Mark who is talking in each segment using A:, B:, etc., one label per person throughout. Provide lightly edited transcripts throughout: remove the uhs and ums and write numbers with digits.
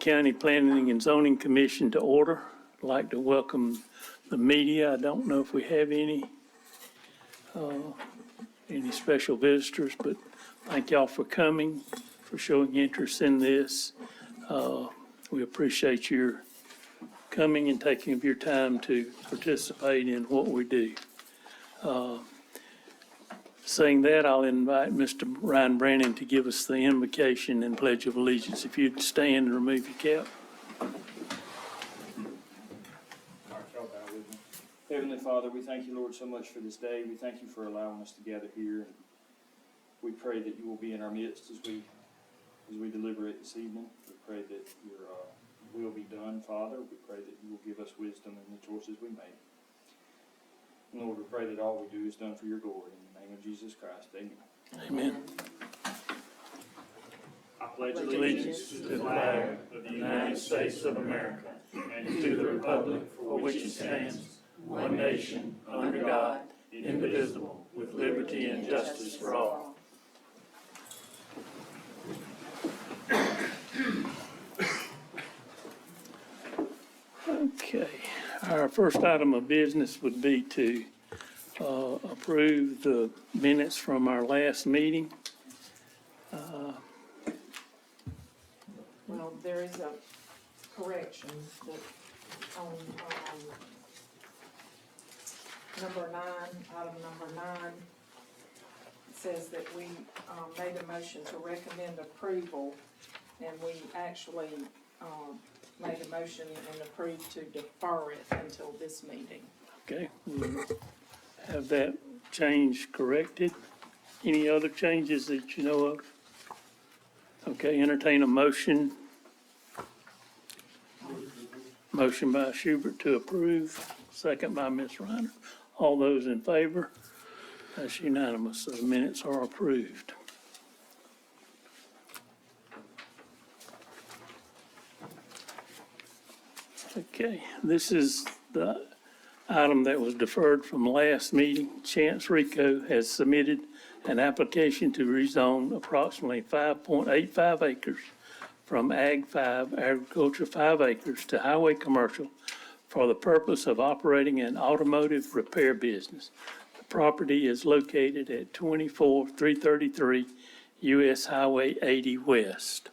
A: County Planning and Zoning Commission to order. I'd like to welcome the media. I don't know if we have any special visitors, but thank y'all for coming, for showing interest in this. We appreciate your coming and taking of your time to participate in what we do. Saying that, I'll invite Mr. Ryan Brannon to give us the invocation and Pledge of Allegiance. If you'd stand and remove your cap.
B: Heavenly Father, we thank you, Lord, so much for this day. We thank you for allowing us to gather here. We pray that you will be in our midst as we deliberate this evening. We pray that your will be done, Father. We pray that you will give us wisdom in the choices we make. And Lord, we pray that all we do is done for your glory. In the name of Jesus Christ, amen.
A: Amen.
B: I pledge
A: Allegiance to the flag of the United States of America and to the republic for which it stands, one nation, under God, indivisible, with liberty and justice for all. Okay, our first item of business would be to approve the minutes from our last meeting.
C: Well, there is a correction that on, number 9, item number 9, it says that we, made a motion to recommend approval, and we actually, made a motion and approved to defer it until this meeting.
A: Okay, we'll have that change corrected. Any other changes that you know of? Okay, entertain a motion. Motion by Schubert to approve, second by Ms. Reiner. All those in favor? That's unanimous, so the minutes are approved. Okay, this is the item that was deferred from last meeting. Chance Rico has submitted an application to rezone approximately 5.85 acres from Ag 5, Agriculture 5 acres, to Highway Commercial for the purpose of operating an automotive repair business. The property is located at 24333 US Highway 80 West.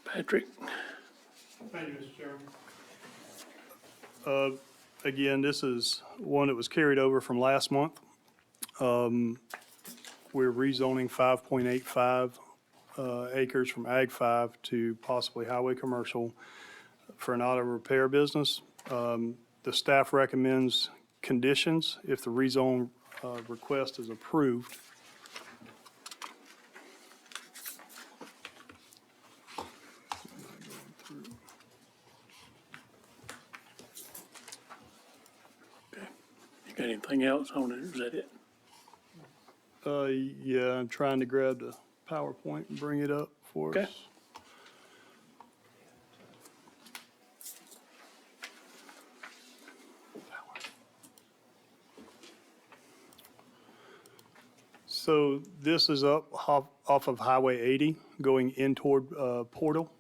A: Patrick?
D: Thank you, Mr. Chairman. Again, this is one that was carried over from last month. We're rezoning 5.85 acres from Ag 5 to possibly Highway Commercial for an auto repair business. The staff recommends conditions if the rezone request is approved.
A: Got anything else on it, or is that it?
D: Yeah, I'm trying to grab the PowerPoint and bring it up for us.
A: Okay.
D: So this is up off of Highway 80 going in toward Portal.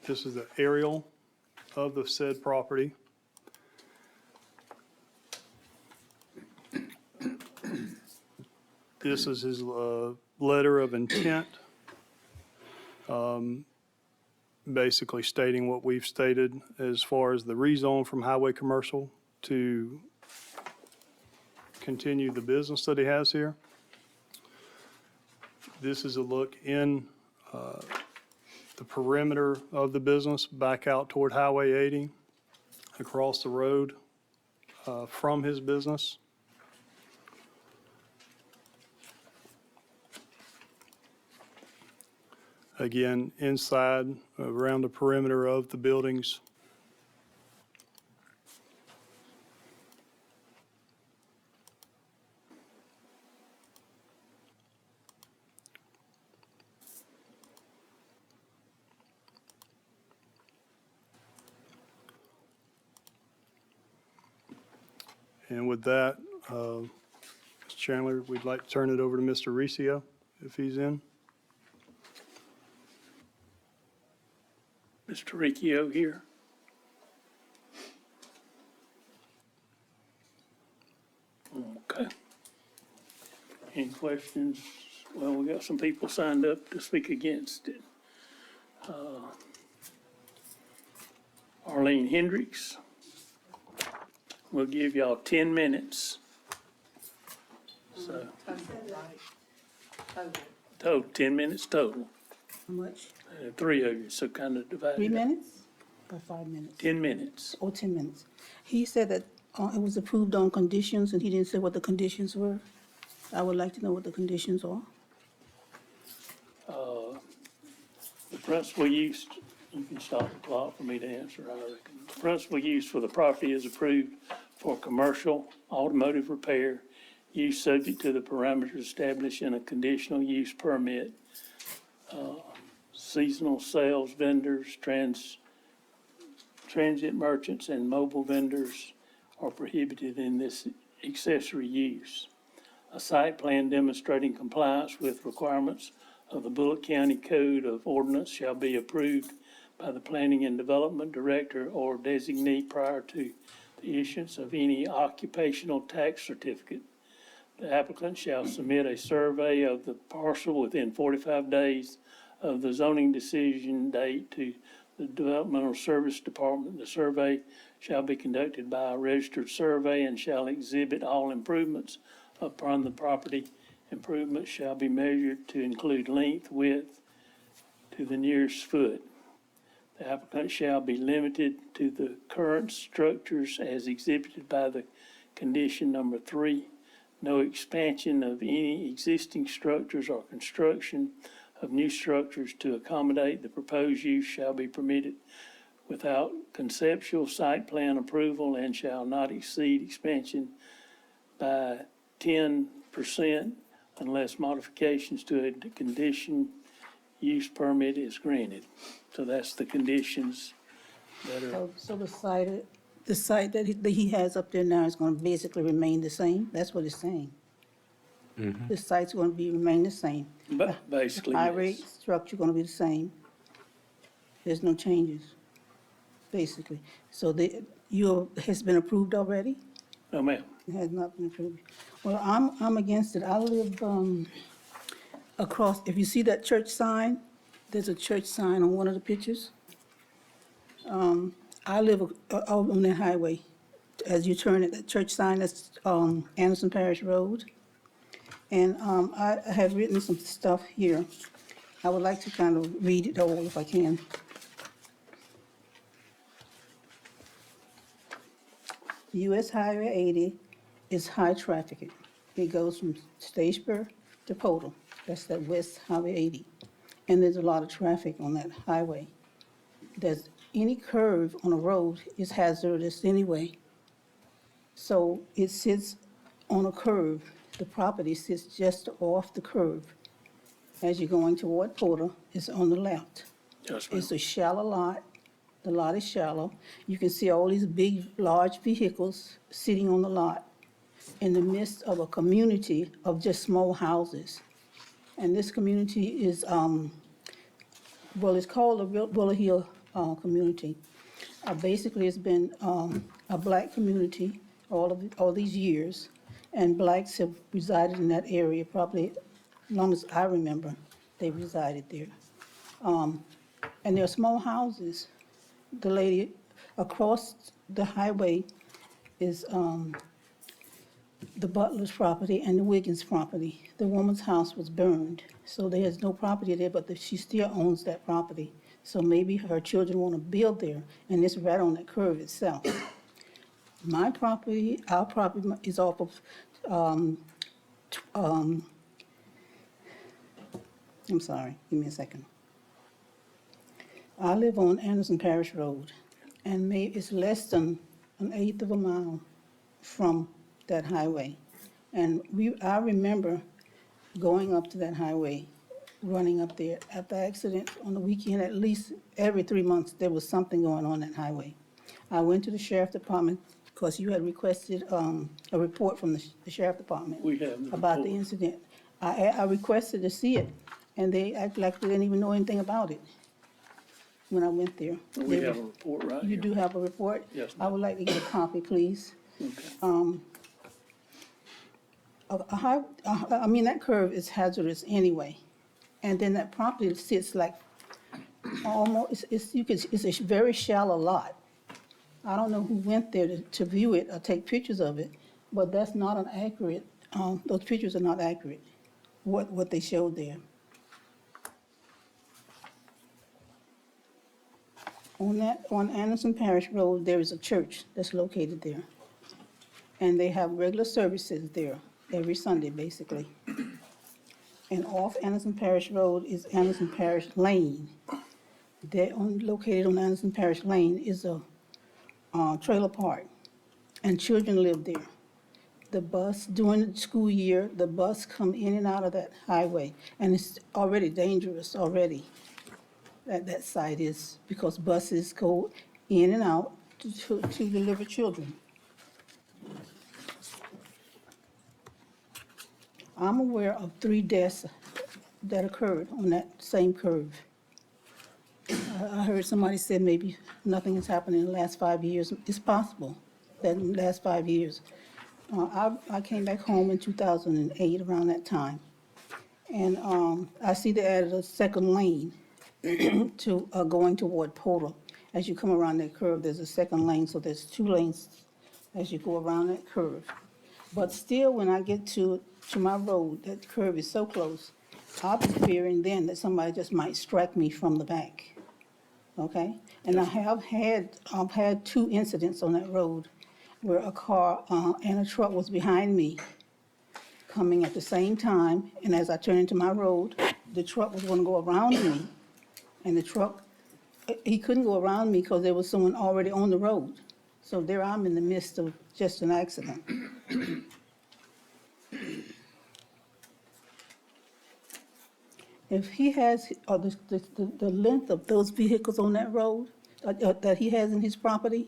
D: This is the aerial of the said property. This is his letter of intent, basically stating what we've stated as far as the rezone from Highway Commercial to continue the business that he has here. This is a look in the perimeter of the business back out toward Highway 80, across the road from his business. Again, inside, around the perimeter of the buildings. And with that, Mr. Chandler, we'd like to turn it over to Mr. Riccio, if he's in.
A: Mr. Riccio here? Okay. Any questions? Well, we got some people signed up to speak against it. Arlene Hendricks. We'll give y'all 10 minutes. So, total, 10 minutes total.
E: How much?
A: Three of you, so kind of divided.
E: 3
A: up.
E: minutes or 5 minutes?
A: 10 minutes.
E: Oh, 10 minutes. He said that it was approved on conditions, and he didn't say what the conditions were. I would like to know what the conditions are.
A: The principal use, you can stop the clock for me to answer, I reckon. The principal use for the property is approved for commercial automotive repair, use subject to the parameters established in a conditional use permit. Seasonal sales vendors, transit merchants, and mobile vendors are prohibited in this accessory use. A site plan demonstrating compliance with requirements of the Bulloch County Code of Ordinance shall be approved by the Planning and Development Director or designee prior to the issuance of any occupational tax certificate. The applicant shall submit a survey of the parcel within 45 days of the zoning decision date to the Developmental Service Department. The survey shall be conducted by a registered survey and shall exhibit all improvements upon the property. Improvements shall be measured to include length, width to the nearest foot. The applicant shall be limited to the current structures as exhibited by the condition number 3. No expansion of any existing structures or construction of new structures to accommodate the proposed use shall be permitted without conceptual site plan approval and shall not exceed expansion by 10% unless modifications to a condition use permit is granted. So that's the conditions that are,
E: So the site that he has up there now is going to basically remain the same? That's what it's saying. The site's going to remain the same.
A: but basically,
E: High rate
A: yes.
E: structure going to be the same. There's no changes, basically. So has been approved already?
A: No, ma'am.
E: It has not been approved. Well, I'm against it. I live across, if you see that church sign, there's a church sign on one of the pictures. I live on that highway. As you turn at that church sign, that's Anderson Parish Road. And I have written some stuff here. I would like to kind of read it over if I can. US Highway 80 is high traffic. It goes from Stageburg to Podle. That's that West Highway 80. And there's a lot of traffic on that highway. There's any curve on a road is hazardous anyway. So it sits on a curve. The property sits just off the curve. As you're going toward Porter, it's on the left.
A: Yes, ma'am.
E: It's a shallow lot. The lot is shallow. You can see all these big, large vehicles sitting on the lot in the midst of a community of just small houses. And this community is, it's called the Bulloch Hill community. Basically, it's been a black community all these years, and blacks have resided in that area probably as long as I remember. They resided there, and they're small houses. The lady across the highway is the Butler's property and the Wiggins property. The woman's house was burned, so there's no property there, but she still owns that property. So maybe her children want to build there, and it's right on that curve itself. My property, our property is off of, I'm sorry, give me a second. I live on Anderson Parish Road, and it's less than an eighth of a mile from that highway. And I remember going up to that highway, running up there. After accident on the weekend, at least every 3 months, there was something going on that highway. I went to the sheriff department because you had requested a report from the sheriff department
A: We have the
E: about the
A: report.
E: incident. I requested to see it, and they act like they didn't even know anything about it. when I went there.
A: We have a report right
E: You
A: here.
E: do have a report?
A: Yes,
E: I would like to get a copy, please.
A: Okay.
E: I mean, that curve is hazardous anyway. And then that property sits like almost, it's a very shallow lot. I don't know who went there to view it or take pictures of it, but that's not an accurate, those pictures are not accurate, what they showed there. On Anderson Parish Road, there is a church that's located there. And they have regular services there every Sunday, basically. And off Anderson Parish Road is Anderson Parish Lane. Located on Anderson Parish Lane is a trailer park, and children live there. The bus, during the school year, the bus come in and out of that highway, and it's already dangerous already. That site is, because buses go in and out to deliver children. I'm aware of 3 deaths that occurred on that same curve. I heard somebody said maybe nothing has happened in the last 5 years. It's possible that in the last 5 years. I came back home in 2008, around that time. And I see they added a second lane to going toward Porter. As you come around that curve, there's a second lane, so there's 2 lanes as you go around that curve. But still, when I get to my road, that curve is so close, I was fearing then that somebody just might strike me from the back, okay? And I've had 2 incidents on that road where a car and a truck was behind me coming at the same time, and as I turned into my road, the truck was gonna go around me, and the truck, he couldn't go around me because there was someone already on the road. So there I'm in the midst of just an accident. If he has, or the length of those vehicles on that road that he has in his property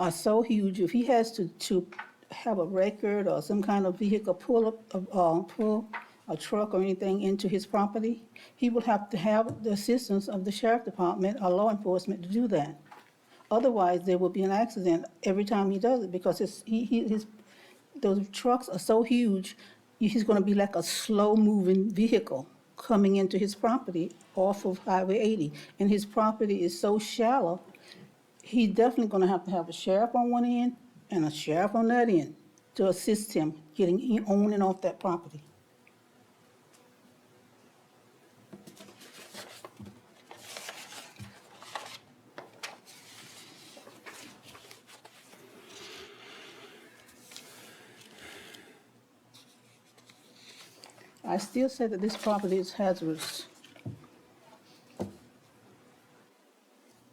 E: are so huge, if he has to have a record or some kind of vehicle pull a truck or anything into his property, he will have to have the assistance of the sheriff department or law enforcement to do that. Otherwise, there will be an accident every time he does it, because those trucks are so huge, he's gonna be like a slow-moving vehicle coming into his property off of Highway 80. And his property is so shallow, he's definitely gonna have to have a sheriff on one end and a sheriff on that end to assist him getting on and off that property. I still say that this property is hazardous.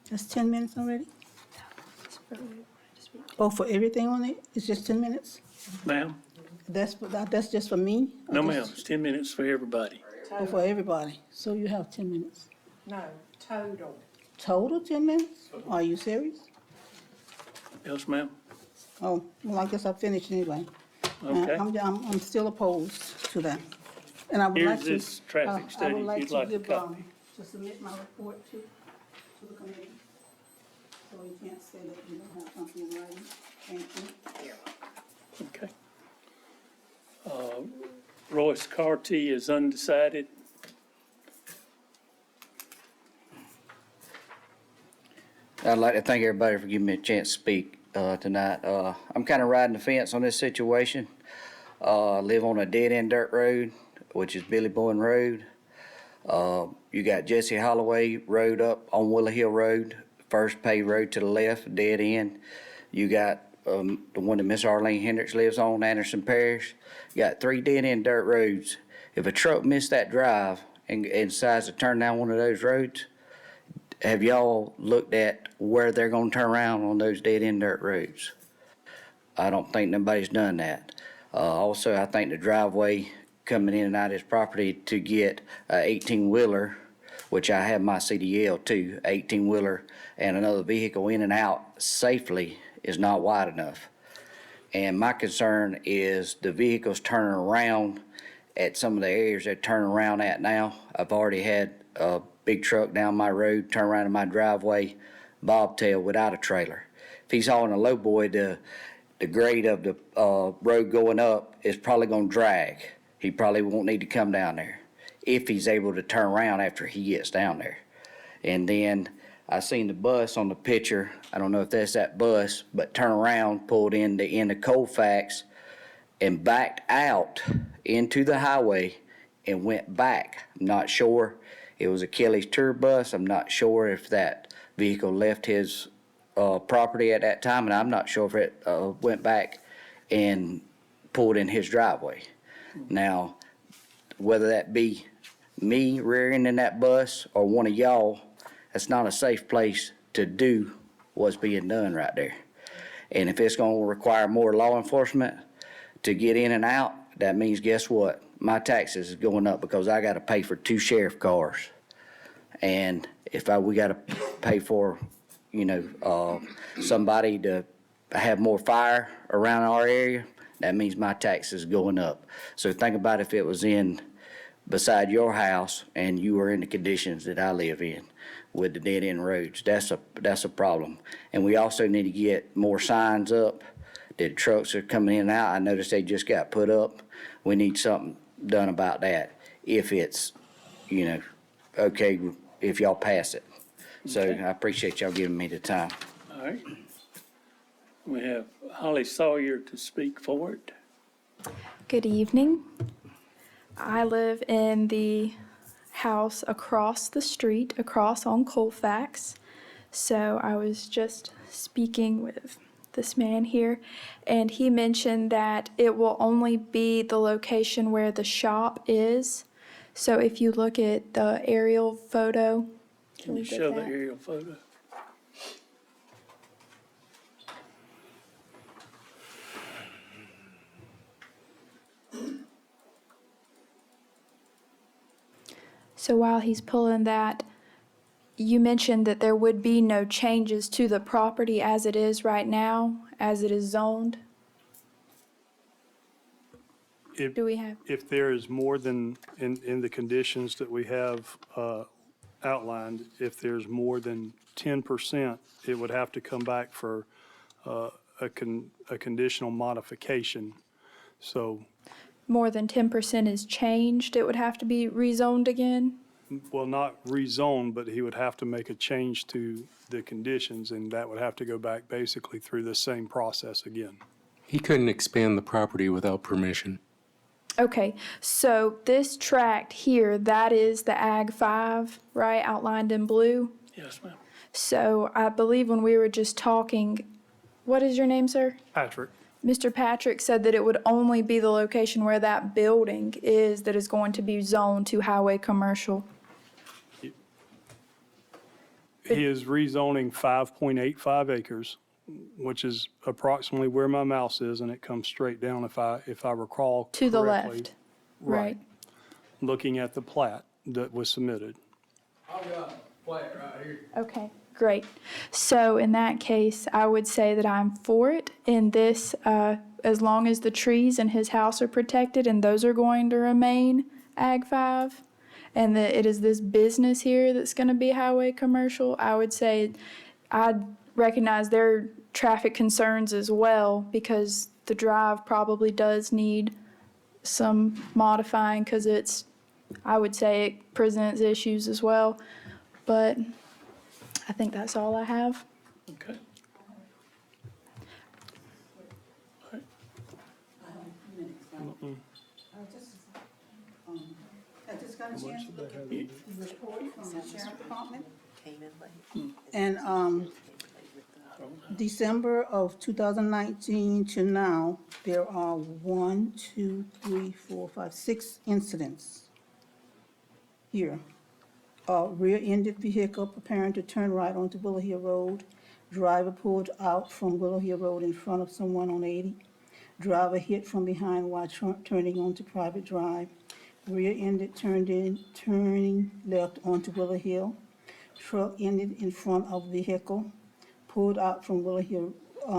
E: That's 10 minutes already? Oh, for everything on it, it's just 10 minutes?
A: Ma'am?
E: That's just for me? Or
A: No,
E: just-
A: ma'am, it's 10 minutes for everybody.
E: Oh, for everybody, so you have 10 minutes.
C: No, total.
E: Total 10 minutes? Are you serious?
A: Yes, ma'am?
E: Oh, well, I guess I finished anyway.
A: Okay.
E: I'm still opposed to that. And I would like
A: Here's
E: to.
A: this traffic study,
E: I would
A: if
E: like
A: you'd
E: to
A: like a
E: give,
A: copy.
E: to submit my report to the committee. So you can't say that you don't have something in writing. Thank you.
A: Okay. Royce Carty is undecided.
F: I'd like to thank everybody for giving me a chance to speak tonight. I'm kind of riding the fence on this situation. I live on a dead-end dirt road, which is Billy Bowen Road. You got Jesse Holloway Road up on Willow Hill Road, first paved road to the left, dead end. You got the one that Miss Arlene Hendricks lives on, Anderson Parish. You got 3 dead-end dirt roads. If a truck missed that drive and decides to turn down one of those roads, have y'all looked at where they're gonna turn around on those dead-end dirt roads? I don't think nobody's done that. Also, I think the driveway coming in and out of his property to get a 18-wheeler, which I have my CDL too, 18-wheeler and another vehicle in and out safely is not wide enough. And my concern is the vehicles turning around at some of the areas they're turning around at now. I've already had a big truck down my road, turn around in my driveway, bobtail without a trailer. If he's hauling a lowboy, the grade of the road going up is probably gonna drag. He probably won't need to come down there if he's able to turn around after he gets down there. And then I seen the bus on the picture. I don't know if that's that bus, but turn around, pulled in the end of Colfax and backed out into the highway and went back. I'm not sure. It was a Kelly's tour bus. I'm not sure if that vehicle left his property at that time, and I'm not sure if it went back and pulled in his driveway. Now, whether that be me rear-ending that bus or one of y'all, that's not a safe place to do what's being done right there. And if it's gonna require more law enforcement to get in and out, that means, guess what? My taxes is going up because I gotta pay for 2 sheriff cars. And if we gotta pay for, somebody to have more fire around our area, that means my taxes going up. So think about if it was beside your house and you were in the conditions that I live in with the dead end roads. That's a problem. And we also need to get more signs up that trucks are coming in and out. I noticed they just got put up. We need something done about that if it's, okay, if y'all pass it. So
A: Okay.
F: I appreciate y'all giving me the time.
A: All right. We have Holly Sawyer to speak for it.
G: Good evening. I live in the house across the street, across on Colfax. So I was just speaking with this man here, and he mentioned that it will only be the location where the shop is. So if you look at the aerial photo,
A: Can you
G: we get
A: show the
G: that?
A: aerial photo?
G: So while he's pulling that, you mentioned that there would be no changes to the property as it is right now, as it is zoned.
D: If,
G: Do we have?
D: if there is more than, in the conditions that we have outlined, if there's more than 10%, it would have to come back for a conditional modification. So,
G: More than 10% is changed, it would have to be rezoned again?
D: well, not rezone, but he would have to make a change to the conditions, and that would have to go back basically through the same process again.
H: He couldn't expand the property without permission.
G: Okay, so this tract here, that is the Ag 5, right, outlined in blue?
A: Yes, ma'am.
G: So I believe when we were just talking, what is your name, sir?
D: Patrick?
G: Mr. Patrick said that it would only be the location where that building is that is going to be zoned to highway commercial.
D: He is rezoning 5.85 acres, which is approximately where my mouse is, and it comes straight down if I recall correctly.
G: To the left, right?
D: Looking at the plat that was submitted.
I: I've got a plat right here.
G: Okay, great. So in that case, I would say that I'm for it in this, as long as the trees in his house are protected and those are going to remain Ag 5, and that it is this business here that's going to be highway commercial, I would say I'd recognize their traffic concerns as well, because the drive probably does need some modifying, because I would say it presents issues as well. But I think that's all I have.
A: Okay.
E: I just got a chance to look at the report from the sheriff department. And, December of 2019 to now, there are 6 incidents here. Rear-ended vehicle preparing to turn right onto Willow Hill Road. Driver pulled out from Willow Hill Road in front of someone on 80. Driver hit from behind while turning onto private drive. Rear-ended turning left onto Willow Hill. Truck ended in front of vehicle. Pulled out from Willow Hill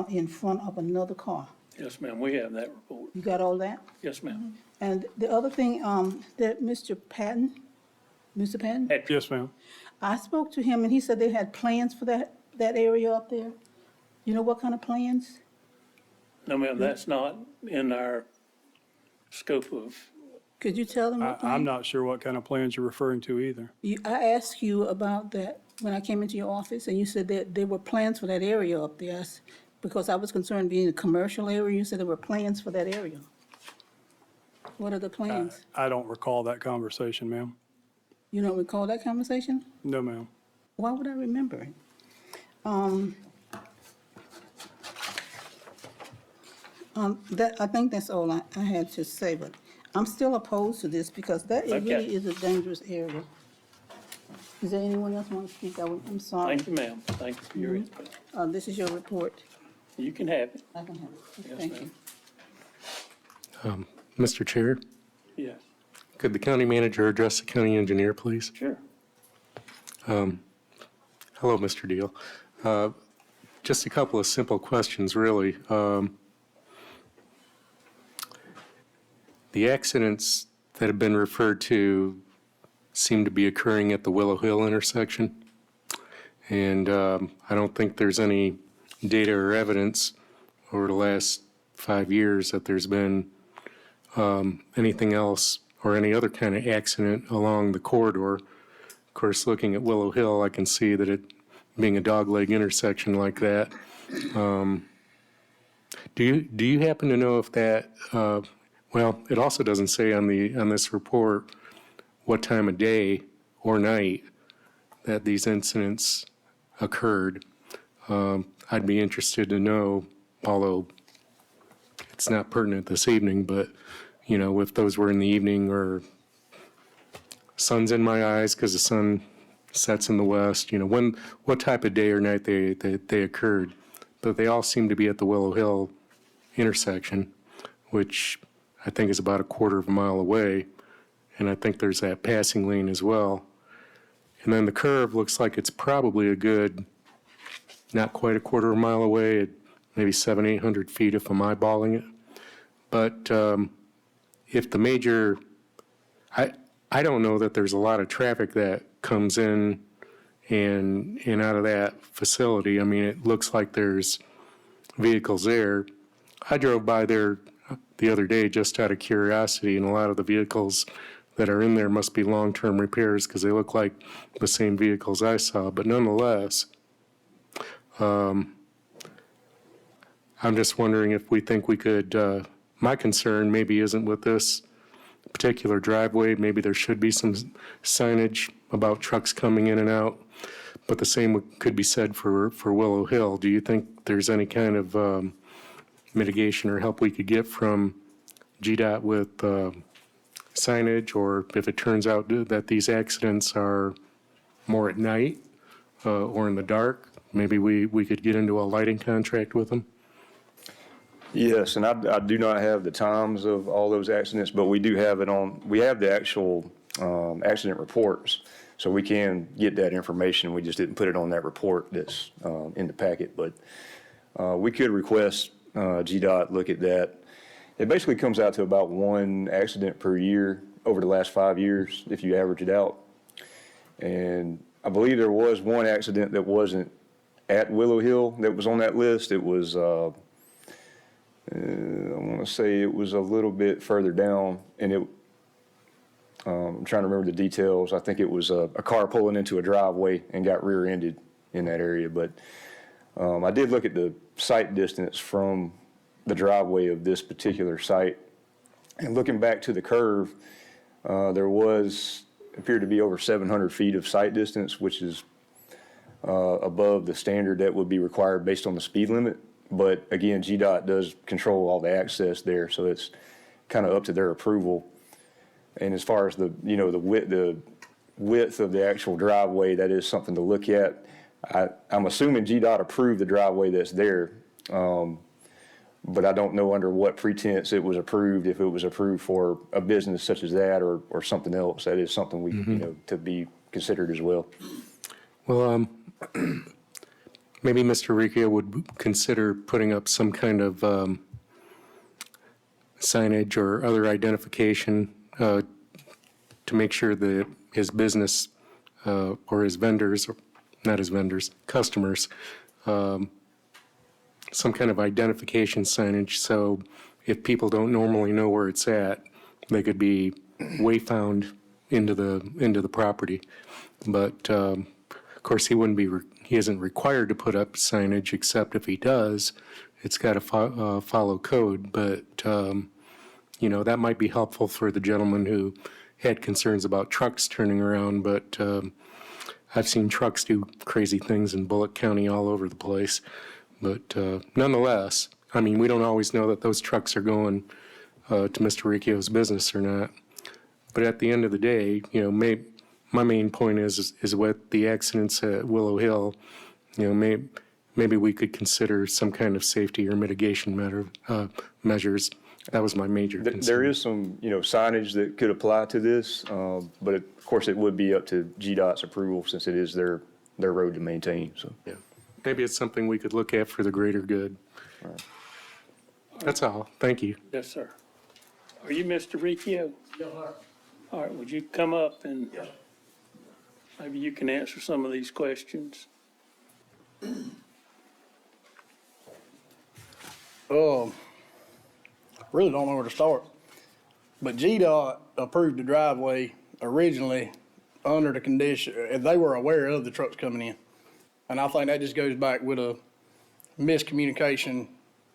E: in front of another car.
A: Yes, ma'am, we have that report.
E: You got all that?
A: Yes, ma'am.
E: And the other thing, that Mr. Patton Mr. Patton?
D: Yes, ma'am.
E: I spoke to him and he said they had plans for that area up there. You know what kind of plans?
A: No, ma'am, that's not in our scope of,
E: Could you tell them what plans?
D: I'm not sure what kind of plans you're referring to either.
E: I asked you about that when I came into your office, and you said that there were plans for that area up there. Because I was concerned being a commercial area, you said there were plans for that area. What are the plans?
D: I don't recall that conversation, ma'am.
E: You don't recall that conversation?
D: No, ma'am.
E: Why would I remember it? I think that's all I had to say, but I'm still opposed to this because it
A: Okay.
E: really is a dangerous area. Is there anyone else want to speak? I'm sorry.
A: thank you, ma'am. Thank you for your input.
E: This is your report.
A: You can have it.
E: I can have it.
A: Yes,
E: Thank
A: ma'am.
E: you.
H: Mr. Chair,
A: Yes,
H: could the county manager address the county engineer, please?
A: sure.
H: Hello, Mr. Deal. Just a couple of simple questions, really. The accidents that have been referred to seem to be occurring at the Willow Hill intersection. And I don't think there's any data or evidence over the last 5 years that there's been anything else or any other kind of accident along the corridor. Of course, looking at Willow Hill, I can see that it being a dogleg intersection like that. Do you happen to know if that? Well, it also doesn't say on this report what time of day or night that these incidents occurred. I'd be interested to know, although it's not pertinent this evening, but if those were in the evening or sun's in my eyes because the sun sets in the west, what type of day or night they occurred. But they all seem to be at the Willow Hill intersection, which I think is about a quarter of a mile away. And I think there's that passing lane as well. And then the curve looks like it's probably a good, not quite a quarter of a mile away, maybe 700-800 feet if I'm eyeballing it. But if the major, I don't know that there's a lot of traffic that comes in and out of that facility. I mean, it looks like there's vehicles there. I drove by there the other day just out of curiosity, and a lot of the vehicles that are in there must be long-term repairs because they look like the same vehicles I saw. But nonetheless, I'm just wondering if we think we could, my concern maybe isn't with this particular driveway. Maybe there should be some signage about trucks coming in and out, but the same could be said for Willow Hill. Do you think there's any kind of mitigation or help we could get from GDOT with signage, or if it turns out that these accidents are more at night or in the dark, maybe we could get into a lighting contract with them?
J: Yes, and I do not have the times of all those accidents, but we do have we have the actual accident reports, so we can get that information. We just didn't put it on that report that's in the packet, but we could request GDOT look at that. It basically comes out to about one accident per year over the last 5 years, if you average it out. And I believe there was one accident that wasn't at Willow Hill that was on that list. It was, I want to say it was a little bit further down, and I'm trying to remember the details. I think it was a car pulling into a driveway and got rear-ended in that area. But I did look at the sight distance from the driveway of this particular site, and looking back to the curve, there appeared to be over 700 feet of sight distance, which is above the standard that would be required based on the speed limit. But again, GDOT does control all the access there, so it's kind of up to their approval. And as far as the width of the actual driveway, that is something to look at. I'm assuming GDOT approved the driveway that's there, but I don't know under what pretense it was approved. If it was approved for a business such as that or something else, that is something we to be considered as well.
H: Well, maybe Mr. Riccia would consider putting up some kind of signage or other identification to make sure the his business, or his vendors, or not his vendors, customers, some kind of identification signage, so if people don't normally know where it's at, they could be wayfound into the property. But, of course, he isn't required to put up signage, except if he does, it's got to follow code. But, that might be helpful for the gentleman who had concerns about trucks turning around, but I've seen trucks do crazy things in Bulloch County all over the place. But nonetheless, I mean, we don't always know that those trucks are going to Mr. Ricchio's business or not. But at the end of the day, my main point is with the accidents at Willow Hill, maybe we could consider some kind of safety or mitigation measures. That was my major concern.
J: There is some, signage that could apply to this, but of course it would be up to GDOT's approval since it is their road to maintain, so.
H: Yeah. Maybe it's something we could look at for the greater good.
J: Right.
H: That's all. Thank you.
A: Yes, sir. Are you Mr. Ricchio?
I: Yes, sir.
A: All right, would you come up and maybe you can answer some of these questions?
I: Really don't know where to start. But GDOT approved the driveway originally under the condition, they were aware of the trucks coming in. And I think that just goes back with a miscommunication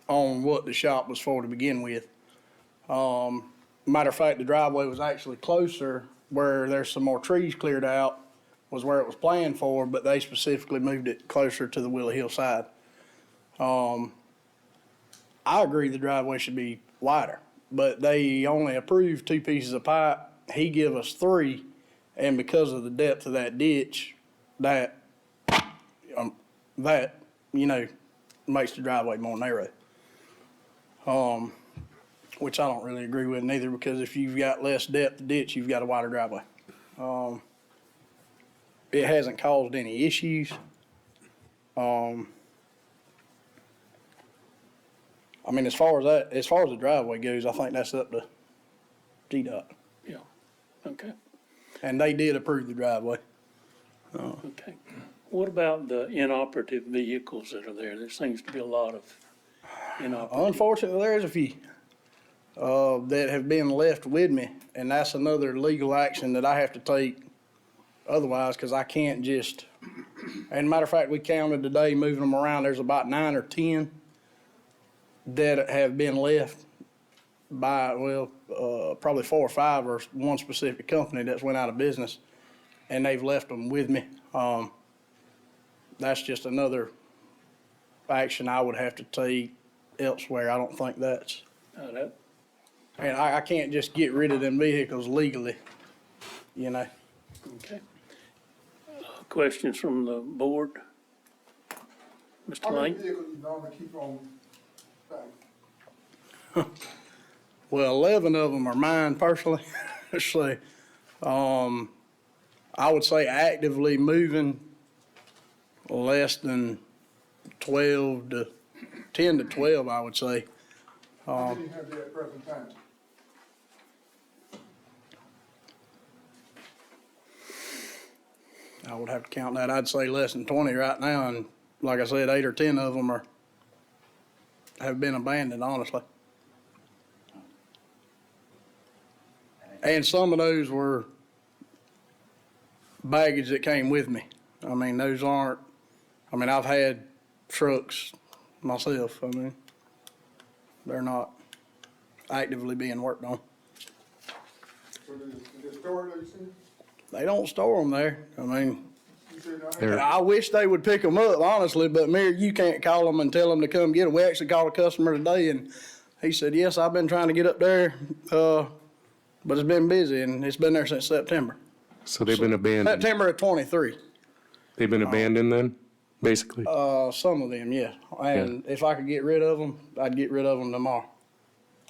I: on what the shop was for to begin with. Matter of fact, the driveway was actually closer where there's some more trees cleared out, was where it was planned for, but they specifically moved it closer to the Willow Hill side. I agree the driveway should be wider, but they only approved 2 pieces of pipe. He give us 3, and because of the depth of that ditch, that makes the driveway more narrow. Which I don't really agree with neither, because if you've got less depth of ditch, you've got a wider driveway. It hasn't caused any issues. I mean, as far as the driveway goes, I think that's up to GDOT.
A: Yeah, okay,
I: And they did approve the driveway.
A: okay. What about the inoperative vehicles that are there? There seems to be a lot of inoperative.
I: Unfortunately, there's a few that have been left with me, and that's another legal action that I have to take otherwise, because I can't just, and matter of fact, we counted today, moving them around, there's about 9 or 10 that have been left by, probably 4 or 5 or one specific company that's went out of business, and they've left them with me. That's just another action I would have to take elsewhere. I don't think that's, and I can't just get rid of them vehicles legally,
A: Okay. Questions from the board? Mr. Lane?
K: vehicles you normally keep on back?
I: Well, 11 of them are mine personally. So, I would say actively moving less than 10 to 12, I would say.
K: How many have you at present time?
I: I would have to count that. I'd say less than 20 right now. And like I said, 8 or 10 of them have been abandoned, honestly. And some of those were baggage that came with me. I mean, I've had trucks myself. I mean, they're not actively being worked on.
K: So the store that you see?
I: They don't store them there. I mean,
K: You say not?
H: There-
I: I wish they would pick them up, honestly, but Mayor, you can't call them and tell them to come get them. We actually called a customer today, and he said, yes, I've been trying to get up there, but it's been busy, and it's been there since September.
H: So they've been abandoned.
I: September of 23.
H: They've been abandoned then, basically?
I: Some of them, yeah. And if I could get rid of them, I'd get rid of them tomorrow.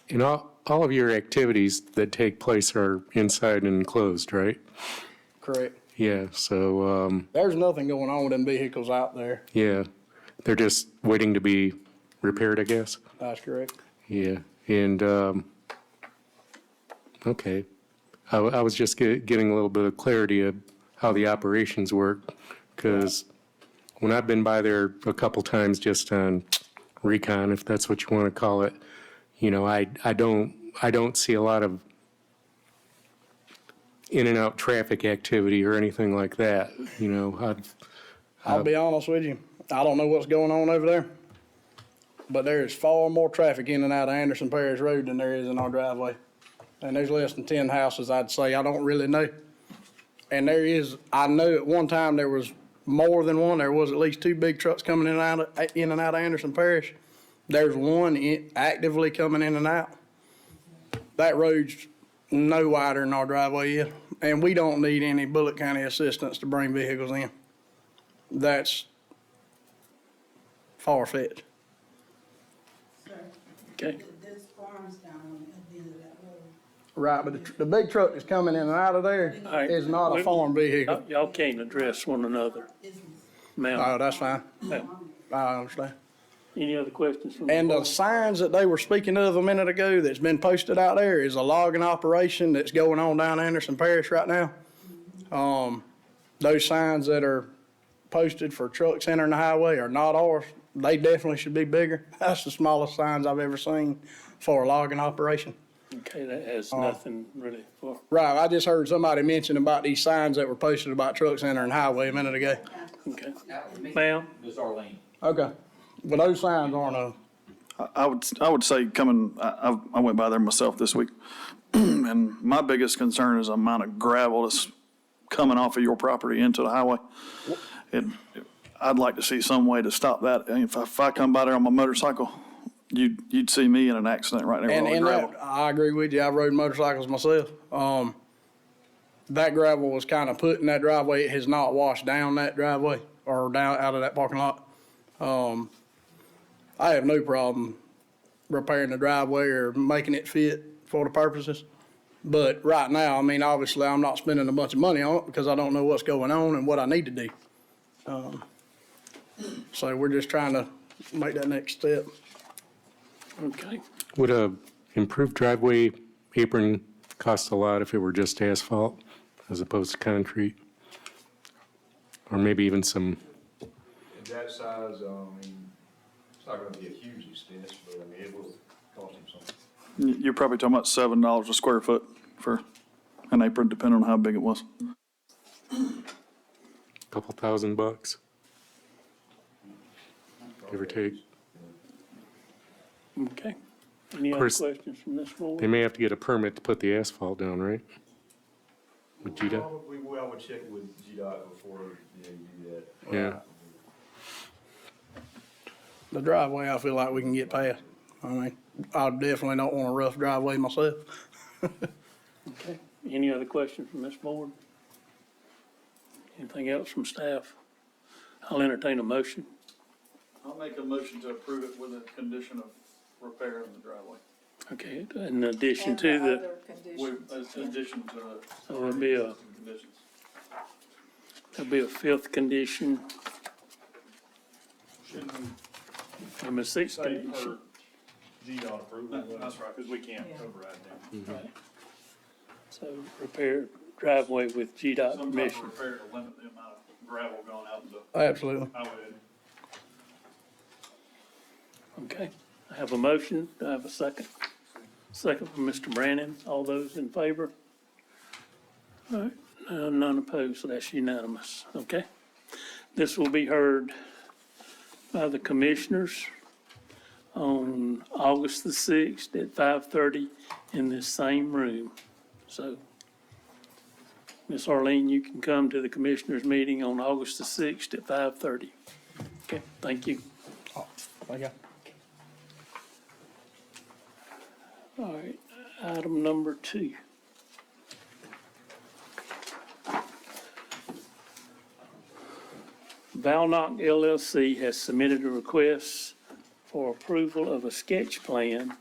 H: And all of your activities that take place are inside and enclosed, right?
I: Correct.
H: Yeah, so,
I: There's nothing going on with them vehicles out there.
H: yeah, they're just waiting to be repaired, I guess?
I: That's correct.
H: Yeah, and, okay. I was just getting a little bit of clarity of how the operations work, because when I've been by there a couple times just on recon, if that's what you want to call it, you know, I don't see a lot of in and out traffic activity or anything like that, you know.
I: I'll be honest with you, I don't know what's going on over there, but there is far more traffic in and out of Anderson Parish Road than there is in our driveway. And there's less than 10 houses, I'd say. I don't really know. And there is, I know at one time there was more than one. There was at least 2 big trucks coming in and out of Anderson Parish. There's one actively coming in and out. That road's no wider than our driveway is. And we don't need any Bulloch County assistance to bring vehicles in. That's far-fetched.
A: Okay,
E: There's farms down at the end of that road.
I: Right, but the big truck that's coming in and out of there
A: all right.
I: is not a farm vehicle.
A: Y'all can't address one another. Ma'am,
I: Oh, that's fine.
A: ma'am.
I: I understand.
A: Any other questions from the
I: And the
A: board?
I: signs that they were speaking of a minute ago that's been posted out there is a logging operation that's going on down Anderson Parish right now. Those signs that are posted for trucks entering the highway are not ours. They definitely should be bigger. That's the smallest signs I've ever seen for a logging operation.
A: Okay, that has nothing really for,
I: Right, I just heard somebody mention about these signs that were posted about trucks entering the highway a minute ago.
A: okay. Ma'am,
I: Okay, but those signs aren't
L: I would say coming, I went by there myself this week, and my biggest concern is the amount of gravel that's coming off of your property into the highway. I'd like to see some way to stop that. And if I come by there on my motorcycle, you'd see me in an accident right there with all the
I: And
L: gravel.
I: that, I agree with you. I rode motorcycles myself. That gravel was kind of put in that driveway. It has not washed down that driveway or down out of that parking lot. I have no problem repairing the driveway or making it fit for the purposes. But right now, I mean, obviously, I'm not spending a bunch of money on it because I don't know what's going on and what I need to do. So we're just trying to make that next step.
A: okay.
H: Would a improved driveway apron cost a lot if it were just asphalt as opposed to concrete? Or maybe even some,
J: At that size, it's not gonna be a huge expense, but I mean, it will cost him something.
L: You're probably talking about $7 a square foot for an apron, depending on how big it was.
H: couple $1,000, give or take.
A: Okay. Any other
H: course,
A: questions from this board?
H: They may have to get a permit to put the asphalt down, right? With GDOT?
J: I would check with GDOT before you do that.
H: Yeah.
I: The driveway, I feel like we can get past. I mean, I definitely don't want a rough driveway myself.
A: Okay. Any other questions from this board? Anything else from staff? I'll entertain a motion.
L: I'll make a motion to approve it with a condition of repair in the driveway.
A: Okay, in addition
C: And
A: to the,
C: other conditions.
L: In addition to
A: so there'll be a,
L: conditions.
A: there'll be a fifth condition
L: Shouldn't
A: and a sixth
L: say
A: condition.
L: per GDOT approval. That's right, because we can't override them.
A: Right. So repair driveway with GDOT
L: Some type
A: permission.
L: of repair to limit the amount of gravel going out into
I: Absolutely.
L: highway.
A: Okay, I have a motion. Do I have a second? Second from Mr. Brannon. All those in favor? All right, none opposed, so that's unanimous, okay? This will be heard by the commissioners on August the 6th at 5:30 in this same room. So, Ms. Arlene, you can come to the commissioners' meeting on August the 6th at 5:30. Okay, thank you.
I: Thank you.
A: All right, item number 2. Valnock LLC has submitted a request for approval of a sketch plan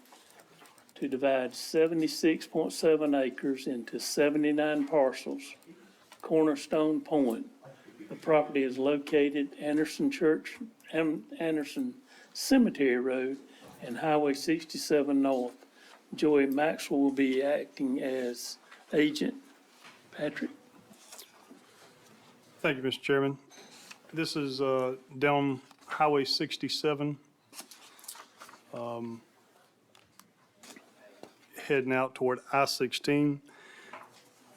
A: to divide 76.7 acres into 79 parcels, Cornerstone Point. The property is located Anderson Cemetery Road and Highway 67 North. Joey Maxwell will be acting as agent. Patrick?
D: Thank you, Mr. Chairman. This is down Highway 67, heading out toward I-16.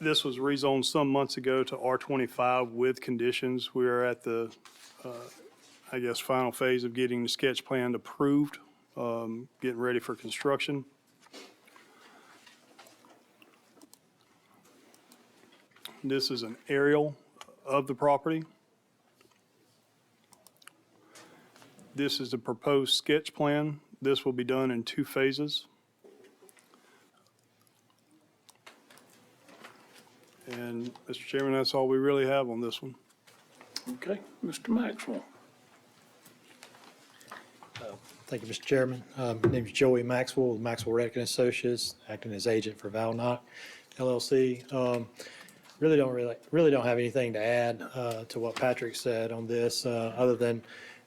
D: This was rezoned some months ago to R25 with conditions. We are at the, I guess, final phase of getting the sketch plan approved, getting ready for construction. This is an aerial of the property. This is the proposed sketch plan. This will be done in 2 phases. And, Mr. Chairman, that's all we really have on this one.
A: Okay, Mr. Maxwell.
M: Thank you, Mr. Chairman. My name is Joey Maxwell with Maxwell Redkin Associates, acting as agent for Valnock LLC. Really don't have anything to add to what Patrick said on this, other than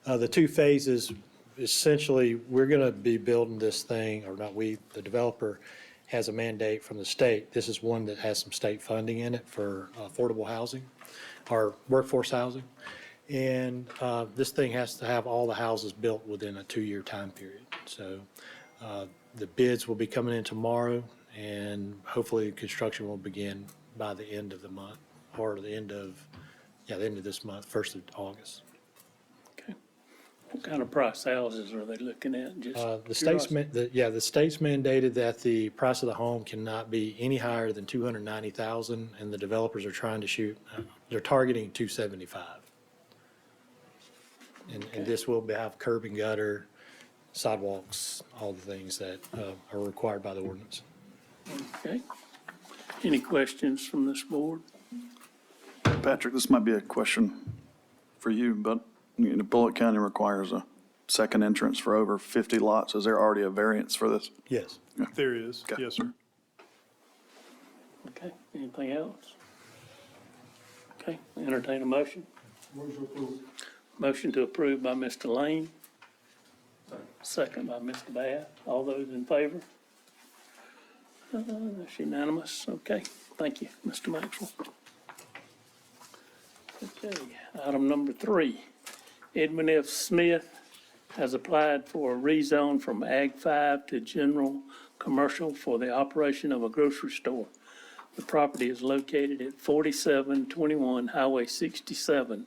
M: the 2 phases. Essentially, we're going to be building this thing, or not we, the developer has a mandate from the state. This is one that has some state funding in it for affordable housing or workforce housing. And this thing has to have all the houses built within a 2-year time period. So the bids will be coming in tomorrow, and hopefully construction will begin by the end of the month, or the end of this month, 1st of August.
A: Okay. What kind of price houses are they looking at? Just
M: The state's,
A: curiosity.
M: the state's mandated that the price of the home cannot be any higher than $290,000, and the developers are trying to shoot, they're targeting $275,000. And this will have curb and gutter, sidewalks, all the things that are required by the ordinance.
A: Okay. Any questions from this board?
L: Patrick, this might be a question for you, but Bulloch County requires a second entrance for over 50 lots. Is there already a variance for this?
M: Yes.
D: There is,
L: Okay.
D: yes, sir.
A: Okay, anything else? Okay, entertain a motion.
K: Motion approved.
A: Motion to approve by Mr. Lane. Second by Mr. Bath. All those in favor? That's unanimous. Okay, thank you, Mr. Maxwell. Okay, item number 3. Edwin F. Smith has applied for a rezone from Ag 5 to General Commercial for the operation of a grocery store. The property is located at 4721 Highway 67.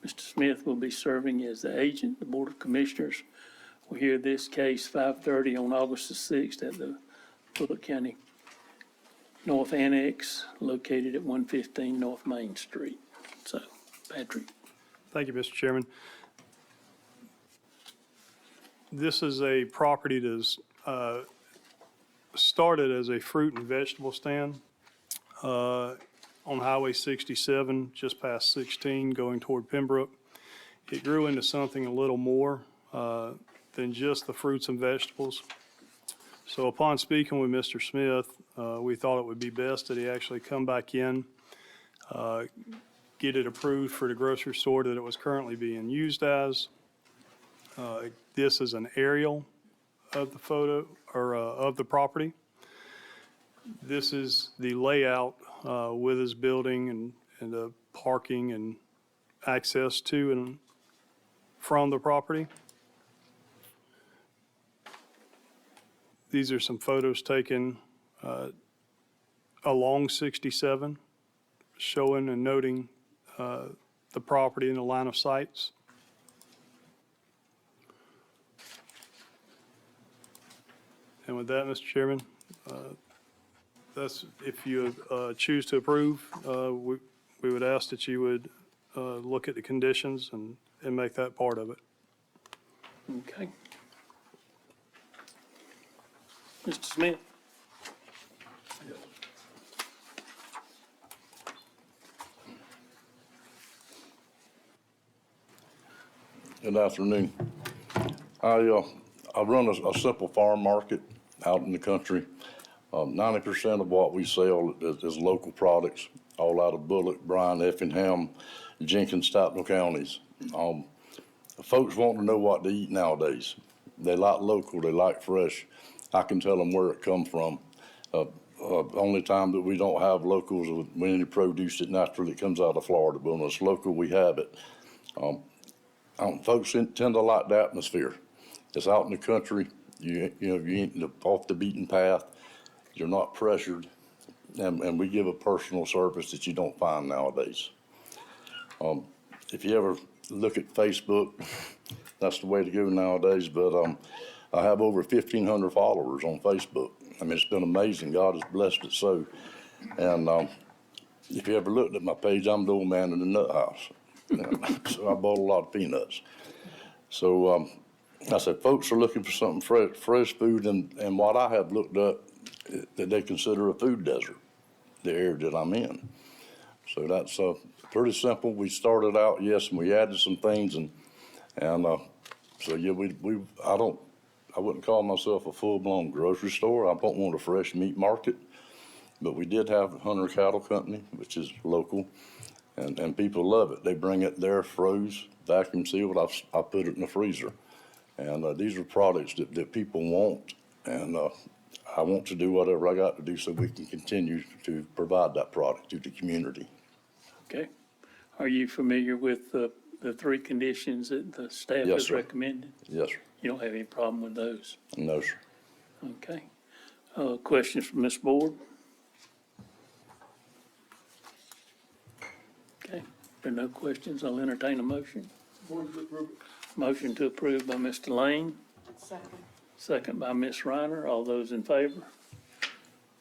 A: Mr. Smith will be serving as the agent. The Board of Commissioners will hear this case 5:30 on August the 6th at the Bulloch County North Annex, located at 115 North Main Street. So, Patrick.
D: Thank you, Mr. Chairman. This is a property that is, started as a fruit and vegetable stand on Highway 67, just past 16, going toward Pembroke. It grew into something a little more than just the fruits and vegetables. So upon speaking with Mr. Smith, we thought it would be best that he actually come back in, get it approved for the grocery store that it was currently being used as. This is an aerial of the photo, or of the property. This is the layout with his building and the parking and access to and from the property. These are some photos taken along 67, showing and noting the property in the line of sights. And with that, Mr. Chairman, that's, if you choose to approve, we would ask that you would look at the conditions and make that part of it.
A: Okay. Mr. Smith?
N: Good afternoon. I run a simple farm market out in the country. 90% of what we sell is local products, all out of Bulloch, Bryan, Effingham, Jenkins, Statenville counties. Folks want to know what to eat nowadays. They like local, they like fresh. I can tell them where it come from. Only time that we don't have locals with any produce that naturally comes out of Florida, but when it's local, we have it. Folks tend to like the atmosphere. It's out in the country, you ain't off the beaten path, you're not pressured, and we give a personal service that you don't find nowadays. If you ever look at Facebook, that's the way to go nowadays, but I have over 1,500 followers on Facebook. I mean, it's been amazing. God has blessed it so. And if you ever looked at my page, I'm the old man in the nut house. So I bought a lot of peanuts. So I said, folks are looking for something fresh food, and what I have looked up that they consider a food desert, the area that I'm in. So that's pretty simple. We started out, yes, and we added some things, and so yeah, I wouldn't call myself a full-blown grocery store. I don't want a fresh meat market, but we did have a Hunter Cattle Company, which is local, and people love it. They bring it there, froze, vacuum sealed. I put it in the freezer, and these are products that people want, and I want to do whatever I got to do so we can continue to provide that product to the community.
A: Okay. Are you familiar with the three conditions that the staff
N: Yes,
A: has
N: sir.
A: recommended?
N: Yes, sir.
A: You don't have any problem with those?
N: No, sir.
A: Okay. Questions from this board? Okay. If there are no questions, I'll entertain a motion. Motion to approve by Mr. Lane,
C: Second.
A: second by Ms. Reiner. All those in favor?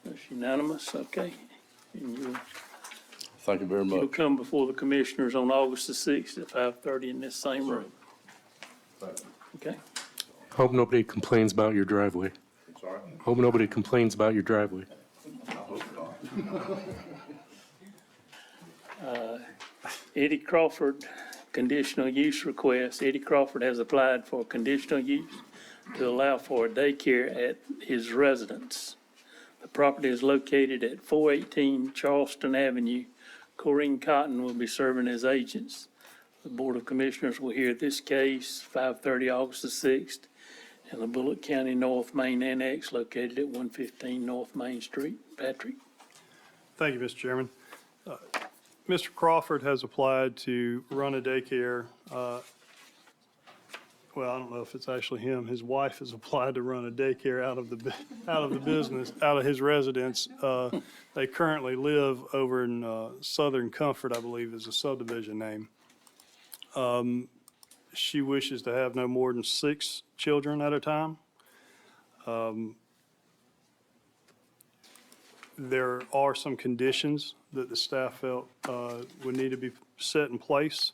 A: That's unanimous, okay. And
N: Thank you very
A: you'll
N: much.
A: come before the commissioners on August the 6th at 5:30 in this same room. Okay?
H: Hope nobody complains about your driveway.
N: Sorry?
H: Hope nobody complains about your driveway.
N: I hope not.
A: Eddie Crawford, conditional use request. Eddie Crawford has applied for conditional use to allow for a daycare at his residence. The property is located at 418 Charleston Avenue. Corrine Cotton will be serving as agents. The Board of Commissioners will hear this case 5:30 August the 6th in the Bulloch County North Main Annex located at 115 North Main Street. Patrick?
D: Thank you, Mr. Chairman. Mr. Crawford has applied to run a daycare. Well, I don't know if it's actually him. His wife has applied to run a daycare out of the business, out of his residence. They currently live over in Southern Comfort, I believe is the subdivision name. She wishes to have no more than 6 children at a time. There are some conditions that the staff felt would need to be set in place.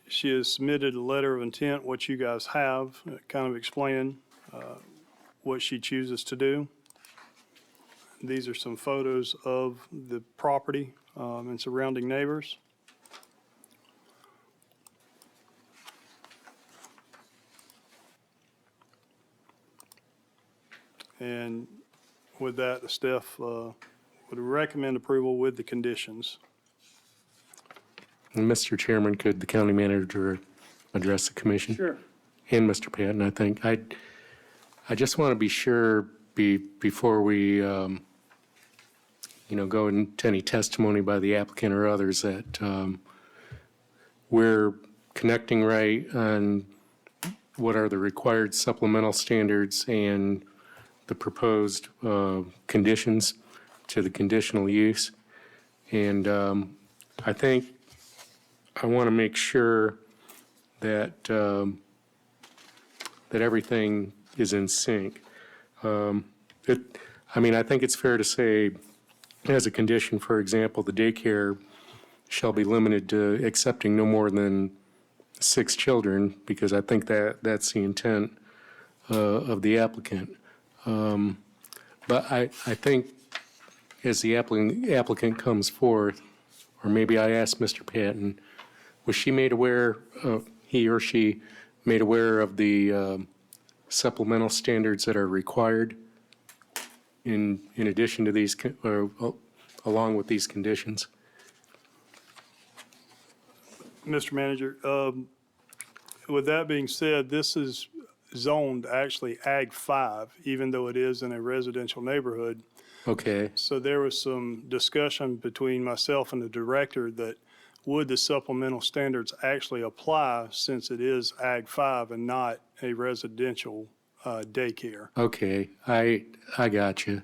D: She has submitted a letter of intent, what you guys have, kind of explaining what she chooses to do. These are some photos of the property and surrounding neighbors. And with that, the staff would recommend approval with the conditions.
H: And Mr. Chairman, could the county manager address the commission?
A: Sure.
H: And Mr. Patton, I think. I just want to be sure before we, go into any testimony by the applicant or others that we're connecting right on what are the required supplemental standards and the proposed conditions to the conditional use. And I think I want to make sure that that everything is in sync. I think it's fair to say, as a condition, for example, the daycare shall be limited to accepting no more than 6 children, because I think that's the intent of the applicant. But I think as the applicant comes forth, or maybe I ask Mr. Patton, was she made aware, he or she made aware of the supplemental standards that are required in addition to these, or along with these conditions?
D: Mr. Manager, with that being said, this is zoned actually Ag 5, even though it is in a residential neighborhood.
H: Okay,
D: So there was some discussion between myself and the director that would the supplemental standards actually apply since it is Ag 5 and not a residential daycare?
H: okay, I got you.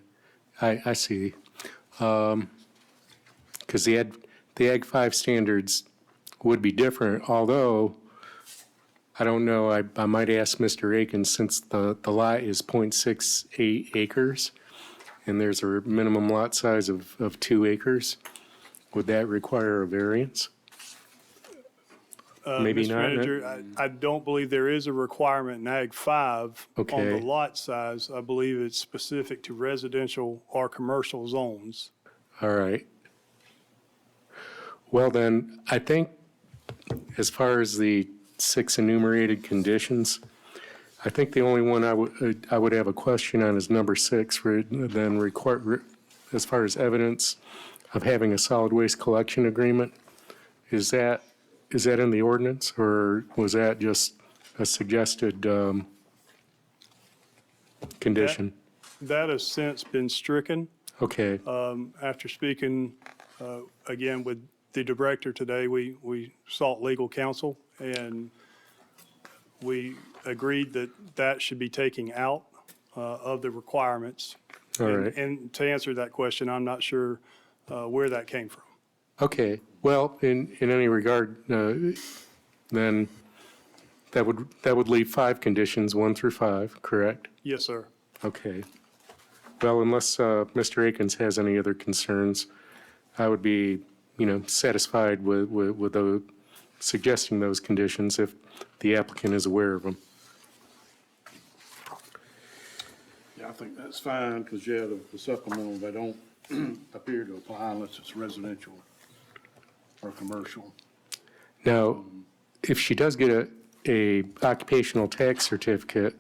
H: I see. Because the Ag 5 standards would be different, although, I don't know, I might ask Mr. Akins, since the lot is .68 acres, and there's a minimum lot size of 2 acres, would that require a variance? Maybe
D: Mr.
H: not.
D: Manager, I don't believe there is a requirement in Ag 5 on the
H: Okay.
D: lot size. I believe it's specific to residential or commercial zones.
H: All right. Well, then, I think as far as the 6 enumerated conditions, I think the only one I would have a question on is number 6, then require, as far as evidence of having a solid waste collection agreement. Is that in the ordinance, or was that just a suggested condition?
D: That has since been stricken.
H: Okay,
D: After speaking again with the director today, we sought legal counsel, and we agreed that that should be taken out of the requirements.
H: all right.
D: And to answer that question, I'm not sure where that came from.
H: Okay, well, in any regard, then that would leave 5 conditions, 1 through 5, correct?
D: Yes, sir.
H: Okay. Well, unless Mr. Akins has any other concerns, I would be, satisfied with suggesting those conditions if the applicant is aware of them.
N: Yeah, I think that's fine, because, yeah, the supplemental, they don't appear to apply unless it's residential or commercial.
H: Now, if she does get a occupational tax certificate,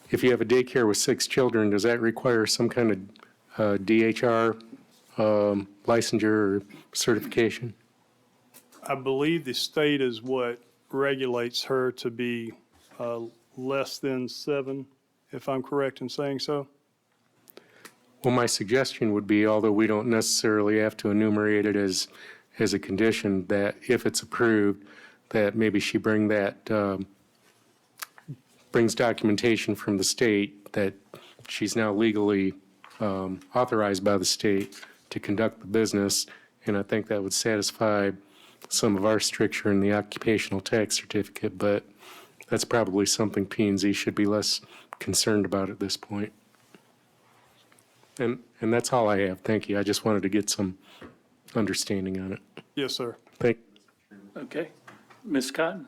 H: if you have a daycare with 6 children, does that require some kind of DHR licensure or certification?
D: I believe the state is what regulates her to be less than 7, if I'm correct in saying so.
H: Well, my suggestion would be, although we don't necessarily have to enumerate it as a condition, that if it's approved, that maybe she brings documentation from the state that she's now legally authorized by the state to conduct the business, and I think that would satisfy some of our stricture in the occupational tax certificate, but that's probably something P&Z should be less concerned about at this point. And that's all I have. Thank you. I just wanted to get some understanding on it.
D: Yes, sir.
H: Thank
A: Okay. Ms. Cotton?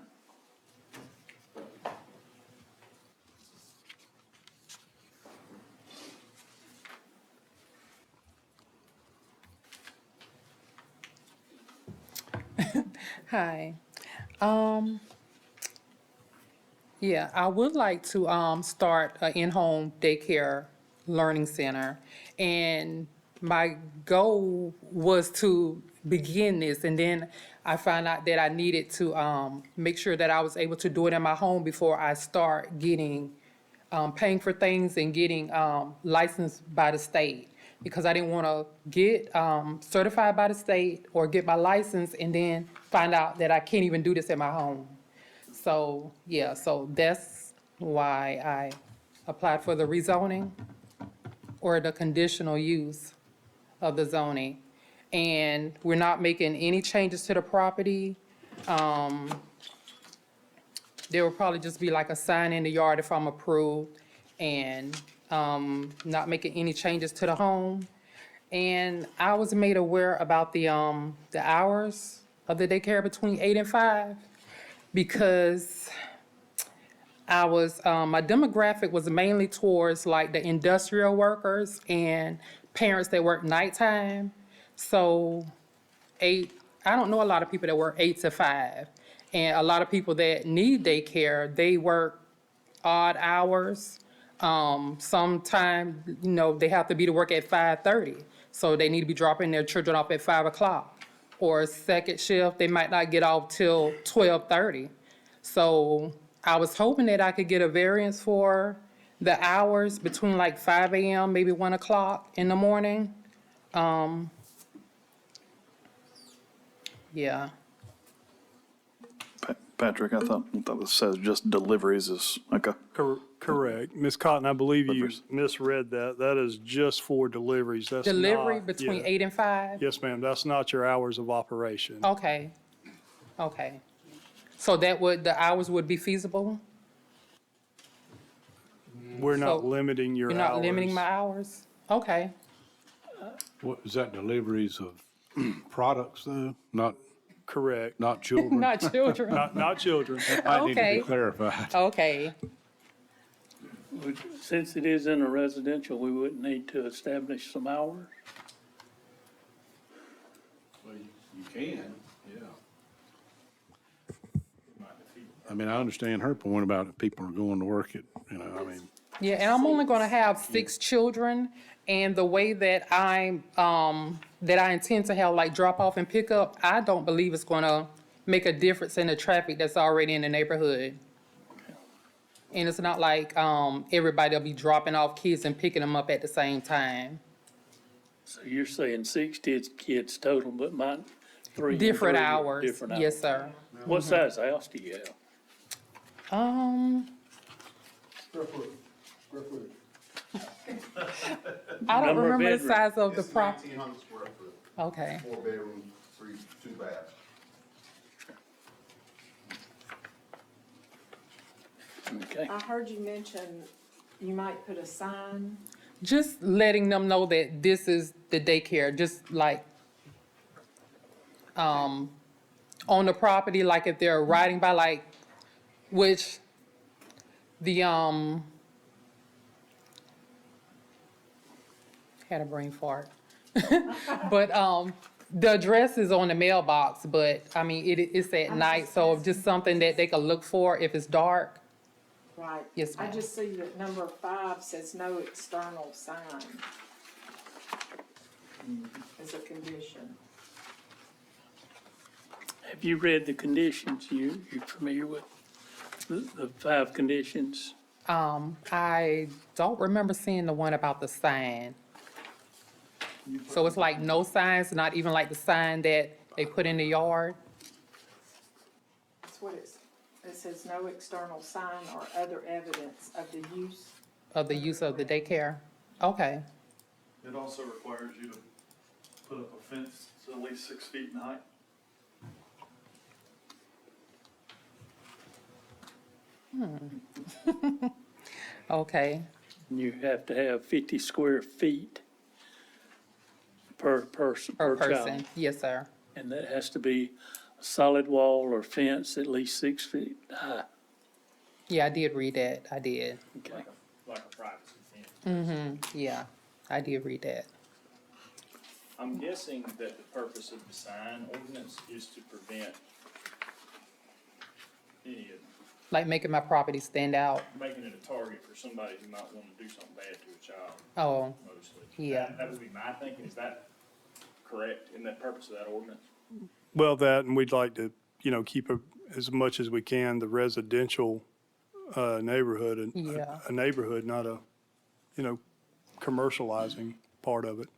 O: Hi. Yeah, I would like to start an in-home daycare learning center. And my goal was to begin this, and then I found out that I needed to make sure that I was able to do it in my home before I start getting, paying for things and getting licensed by the state. Because I didn't want to get certified by the state or get my license and then find out that I can't even do this in my home. So, yeah, so that's why I applied for the rezoning or the conditional use of the zoning. And we're not making any changes to the property. There will probably just be like a sign in the yard if I'm approved, and not making any changes to the home. And I was made aware about the hours of the daycare between 8 and 5, because I was, my demographic was mainly towards like the industrial workers and parents that work nighttime. So I don't know a lot of people that work 8 to 5. And a lot of people that need daycare, they work odd hours. Sometimes, they have to be to work at 5:30. So they need to be dropping their children off at 5 o'clock. Or second shift, they might not get off till 12:30. So I was hoping that I could get a variance for the hours between like 5 a.m., maybe 1 o'clock in the morning. Yeah.
L: Patrick, I thought it says just deliveries is, okay.
D: Correct. Ms. Cotton, I believe you misread that. That is just for deliveries. That's not.
O: Delivery between
D: yeah.
O: 8 and 5?
D: Yes, ma'am. That's not your hours of operation.
O: Okay, okay. So the hours would be feasible?
D: We're not
O: So
D: limiting your
O: You're
D: hours.
O: not limiting my hours? Okay.
P: What, is that deliveries of products though? Not,
D: Correct.
P: not children?
O: Not children?
D: Not children.
P: Might need to
O: Okay.
P: be clarified.
O: Okay,
A: Since it is in a residential, we wouldn't need to establish some hours.
P: Well, you can, yeah. I mean, I understand her point about if people are going to work at, I mean,
O: yeah, and I'm only gonna have 6 children, and the way that I intend to have like drop off and pick up, I don't believe it's gonna make a difference in the traffic that's already in the neighborhood. And it's not like, everybody will be dropping off kids and picking them up at the same time.
A: So you're saying 6 kids total, but mine, 3 and
O: Different
A: 3 are
O: hours,
A: different
O: yes,
A: hours.
O: sir.
A: What size house do you have?
K: Square foot, square foot.
O: I don't
A: Number of
O: remember the
A: bedrooms.
O: size of the
K: It's
O: property.
K: 1,900 square foot,
O: Okay,
K: 4 bedrooms, 2 baths.
A: Okay.
C: I heard you mention you might put a sign.
O: just letting them know that this is the daycare, just like, on the property, like if they're riding by, like, which the, had a brain fart. But, the address is on the mailbox, but, I mean, it's at night, so just something that they can look for if it's dark.
C: Right.
O: Yes,
C: I
O: ma'am.
C: just see that number 5 says no external sign as a condition.
A: Have you read the conditions? You familiar with the 5 conditions?
O: I don't remember seeing the one about the sign. So it's like no signs, not even like the sign that they put in the yard?
C: That's what it says no external sign or other evidence of the use.
O: Of the use of the daycare? Okay,
L: It also requires you to put up a fence that's at least 6 feet in height.
O: okay,
A: You have to have 50 square feet per person,
O: per
A: per child.
O: person, yes, sir.
A: And that has to be a solid wall or fence at least 6 feet high.
O: Yeah, I did read that, I did.
A: Okay.
B: Like a privacy fence.
O: Mm-hmm, yeah, I did read that.
B: I'm guessing that the purpose of the sign ordinance is to prevent any of,
O: Like making my property stand out.
B: making it a target for somebody who might want to do something bad to a child,
O: Oh,
B: mostly.
O: Yeah.
B: That would be my thinking. Is that correct in that purpose of that ordinance?
D: Well, that, and we'd like to, keep as much as we can the residential neighborhood, and
O: Yeah.
D: a neighborhood, not a, commercializing part of it.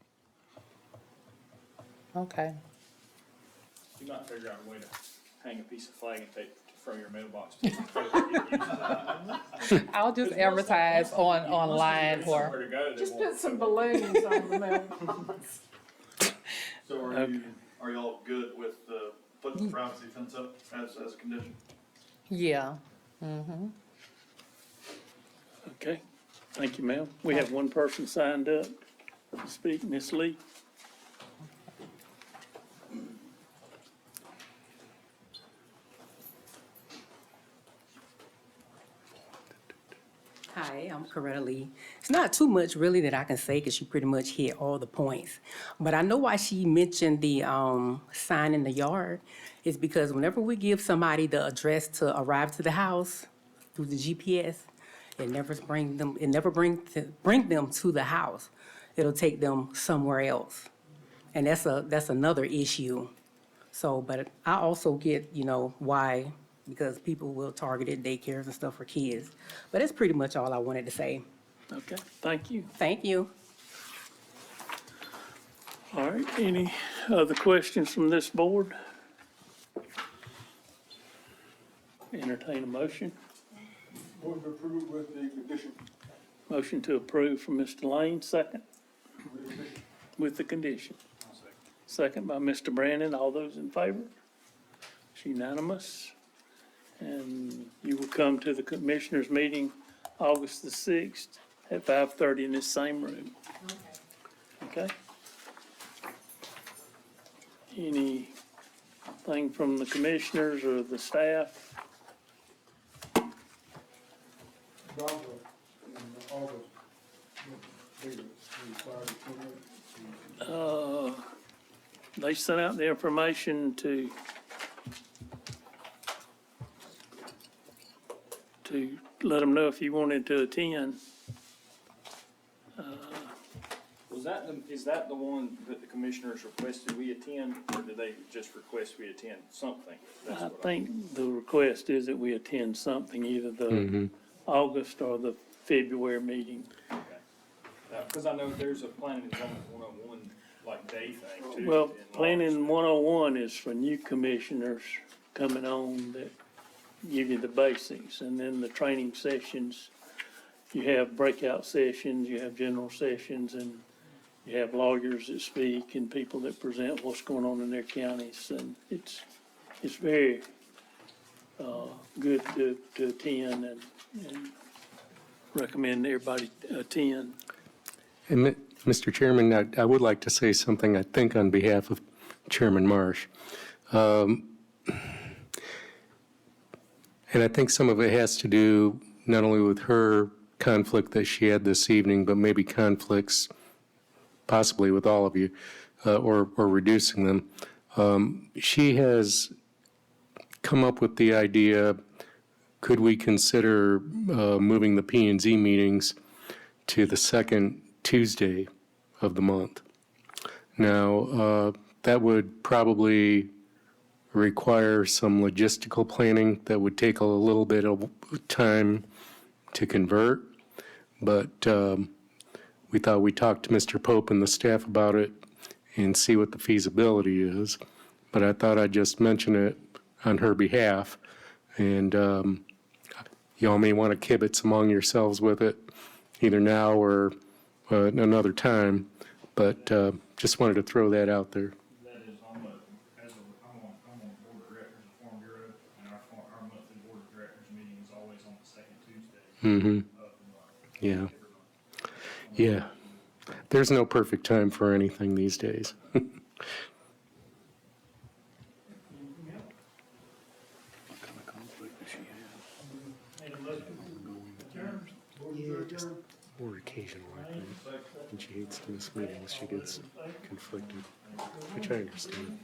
O: okay.
B: You might figure out a way to hang a piece of flag and tape from your mailbox.
O: I'll just advertise online or,
C: Just put some balloons on the mailbox.
L: So are y'all good with putting the privacy fence up as a condition?
O: yeah. Mm-hmm.
A: Okay. Thank you, ma'am. We have one person signed up to speak, Ms. Lee.
Q: Hi, I'm Coretta Lee. It's not too much really that I can say because she pretty much hit all the points. But I know why she mentioned the sign in the yard is because whenever we give somebody the address to arrive to the house through the GPS, it never bring them to the house. It'll take them somewhere else, and that's another issue. So, but I also get why because people will target it, daycares and stuff for kids. But that's pretty much all I wanted to say.
A: Okay, thank you.
Q: Thank you.
A: All right, any other questions from this board? Entertain a motion.
K: Move to approve with the condition.
A: Motion to approve from Mr. Lane, second,
K: With the condition.
A: with the condition. Second by Mr. Brandon. All those in favor? It's unanimous. And you will come to the commissioners' meeting August the 6th at 5:30 in this same room. Okay? Anything from the commissioners or the staff?
K: Barbara, in August, they required to come in.
A: They sent out the information to let them know if you wanted to attend.
B: Is that the one that the commissioners requested we attend, or did they just request we attend something? That's
A: I
B: what
A: think the request is that we attend something, either the August or the February meeting.
B: Okay. Because I know there's a planning and zoning 101 like day thing too.
A: Well,
B: in
A: Planning
B: Lawrence.
A: 101 is for new commissioners coming on that give you the basics. And then the training sessions, you have breakout sessions, you have general sessions, and you have lawyers that speak and people that present what's going on in their counties. And it's very good to attend and recommend everybody attend.
H: And Mr. Chairman, I would like to say something, I think, on behalf of Chairman Marsh. And I think some of it has to do not only with her conflict that she had this evening, but maybe conflicts possibly with all of you, or reducing them. She has come up with the idea, could we consider moving the P&Z meetings to the second Tuesday of the month? Now, that would probably require some logistical planning that would take a little bit of time to convert, but we thought we'd talk to Mr. Pope and the staff about it and see what the feasibility is. But I thought I'd just mention it on her behalf, and y'all may want to kibitz among yourselves with it, either now or another time, but just wanted to throw that out there.
B: That is, I'm on board of directors of Farm Bureau, and our monthly board of directors meeting is always on the second Tuesday of the month.
H: Yeah. Yeah. There's no perfect time for anything these days. Or occasionally, when she hates to miss meetings, she gets conflicted, which I understand.